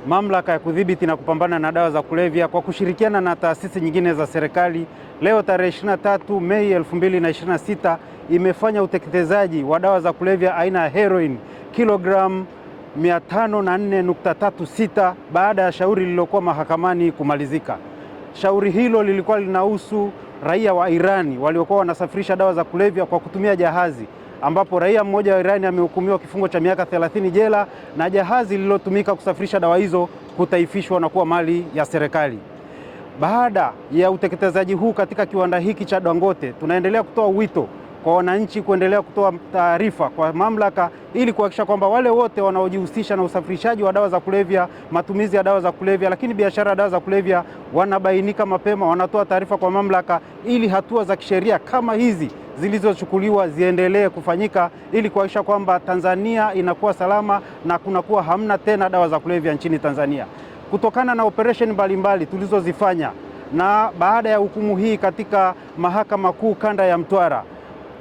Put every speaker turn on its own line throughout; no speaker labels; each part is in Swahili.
Mamlaka ya Kudhibiti na Kupambana na Dawa za Kulevya kwa kushirikiana na taasisi nyingine za serikali leo tarehe 23 Mei 2026 imefanya uteketezaji wa dawa za kulevya aina ya heroin kilogramu 504.36 baada ya shauri lililokuwa mahakamani kumalizika. Shauri hilo lilikuwa linahusu raia wa Irani waliokuwa wanasafirisha dawa za kulevya kwa kutumia jahazi, ambapo raia mmoja wa Irani amehukumiwa kifungo cha miaka 30 jela na jahazi lililotumika kusafirisha dawa hizo kutaifishwa na kuwa mali ya serikali. Baada ya uteketezaji huu katika kiwanda hiki cha Dangote, tunaendelea kutoa wito kwa wananchi kuendelea kutoa taarifa kwa mamlaka ili kuhakikisha kwamba wale wote wanaojihusisha na usafirishaji wa dawa za kulevya, matumizi ya dawa za kulevya, lakini biashara ya dawa za kulevya wanabainika mapema, wanatoa taarifa kwa mamlaka ili hatua za kisheria kama hizi zilizochukuliwa ziendelee kufanyika ili kuhakikisha kwamba Tanzania inakuwa salama na kunakuwa hamna tena dawa za kulevya nchini Tanzania. Kutokana na operesheni mbalimbali tulizozifanya na baada ya hukumu hii katika Mahakama Kuu Kanda ya Mtwara,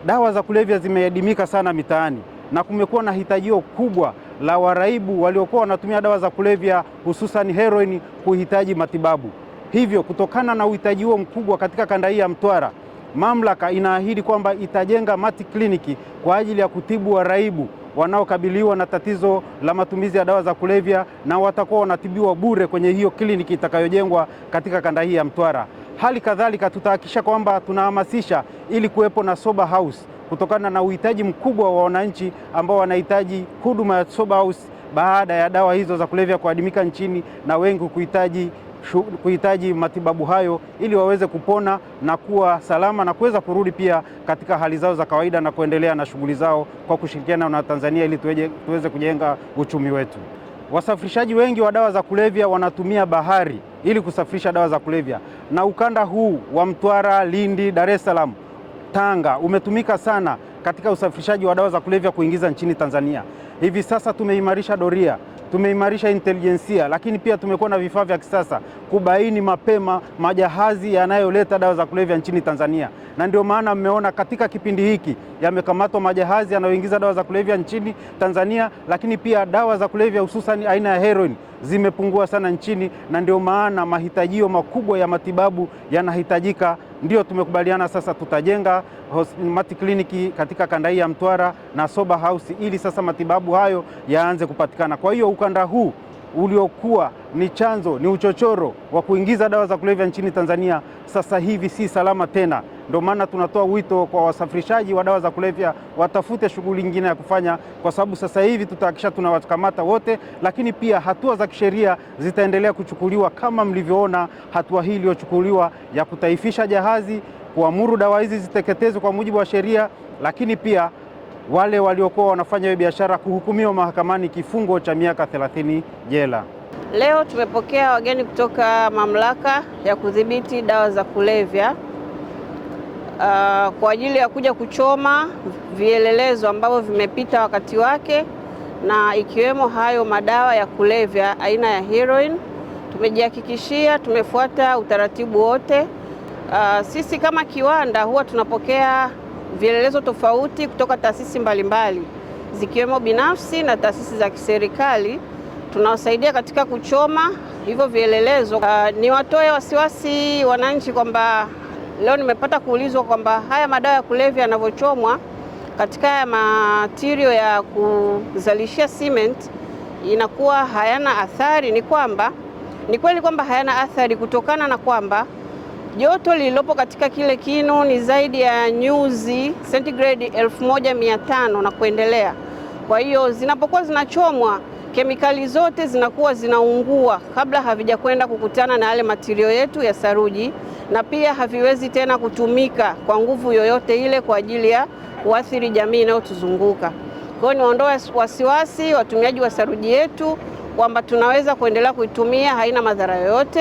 dawa za kulevya zimeadimika sana mitaani na kumekuwa na hitajio kubwa la waraibu waliokuwa wanatumia dawa za kulevya hususan heroin kuhitaji matibabu. Hivyo kutokana na uhitaji huo mkubwa katika kanda hii ya Mtwara, mamlaka inaahidi kwamba itajenga mati kliniki kwa ajili ya kutibu waraibu wanaokabiliwa na tatizo la matumizi ya dawa za kulevya, na watakuwa wanatibiwa bure kwenye hiyo kliniki itakayojengwa katika kanda hii ya Mtwara. Hali kadhalika tutahakikisha kwamba tunahamasisha ili kuwepo na sober house kutokana na uhitaji mkubwa wa wananchi ambao wanahitaji huduma ya sober house baada ya dawa hizo za kulevya kuadimika nchini na wengi kuhitaji matibabu hayo ili waweze kupona na kuwa salama na kuweza kurudi pia katika hali zao za kawaida na kuendelea na shughuli zao kwa kushirikiana na Tanzania ili tuweze kujenga uchumi wetu. Wasafirishaji wengi wa dawa za kulevya wanatumia bahari ili kusafirisha dawa za kulevya, na ukanda huu wa Mtwara, Lindi, Dar es Salaam, Tanga umetumika sana katika usafirishaji wa dawa za kulevya kuingiza nchini Tanzania. Hivi sasa tumeimarisha doria, tumeimarisha intelijensia, lakini pia tumekuwa na vifaa vya kisasa kubaini mapema majahazi yanayoleta dawa za kulevya nchini Tanzania. Na ndio maana mmeona katika kipindi hiki yamekamatwa majahazi yanayoingiza dawa za kulevya nchini Tanzania, lakini pia dawa za kulevya hususan aina ya heroin zimepungua sana nchini, na ndio maana mahitajio makubwa ya matibabu yanahitajika. Ndio tumekubaliana sasa tutajenga mati kliniki katika kanda hii ya Mtwara na sober house ili sasa matibabu hayo yaanze kupatikana. Kwa hiyo ukanda huu uliokuwa ni chanzo, ni uchochoro wa kuingiza dawa za kulevya nchini Tanzania sasa hivi si salama tena. Ndio maana tunatoa wito kwa wasafirishaji wa dawa za kulevya watafute shughuli nyingine ya kufanya, kwa sababu sasa hivi tutahakikisha tunawakamata wote, lakini pia hatua za kisheria zitaendelea kuchukuliwa kama mlivyoona hatua hii iliyochukuliwa ya kutaifisha jahazi, kuamuru dawa hizi ziteketezwe kwa mujibu wa sheria, lakini pia wale waliokuwa wanafanya hiyo biashara kuhukumiwa mahakamani kifungo cha miaka 30 jela.
Leo tumepokea wageni kutoka Mamlaka ya Kudhibiti Dawa za Kulevya kwa ajili ya kuja kuchoma vielelezo ambavyo vimepita wakati wake, na ikiwemo hayo madawa ya kulevya aina ya heroin. Tumejihakikishia tumefuata utaratibu wote. Sisi kama kiwanda huwa tunapokea vielelezo tofauti kutoka taasisi mbalimbali zikiwemo binafsi na taasisi za kiserikali, tunawasaidia katika kuchoma hivyo vielelezo. Niwatoe wasiwasi wananchi kwamba leo nimepata kuulizwa kwamba haya madawa ya kulevya yanavyochomwa katika haya material ya kuzalishia cement inakuwa hayana athari. Ni kweli kwamba hayana athari kutokana na kwamba joto lililopo katika kile kinu ni zaidi ya nyuzi sentigredi 1500 na kuendelea. Kwa hiyo zinapokuwa zinachomwa, kemikali zote zinakuwa zinaungua kabla havijakwenda kukutana na yale material yetu ya saruji, na pia haviwezi tena kutumika kwa nguvu yoyote ile kwa ajili ya kuathiri jamii inayotuzunguka. Kwa hiyo niondoe wasiwasi watumiaji wa saruji yetu kwamba tunaweza kuendelea kuitumia, haina madhara yoyote.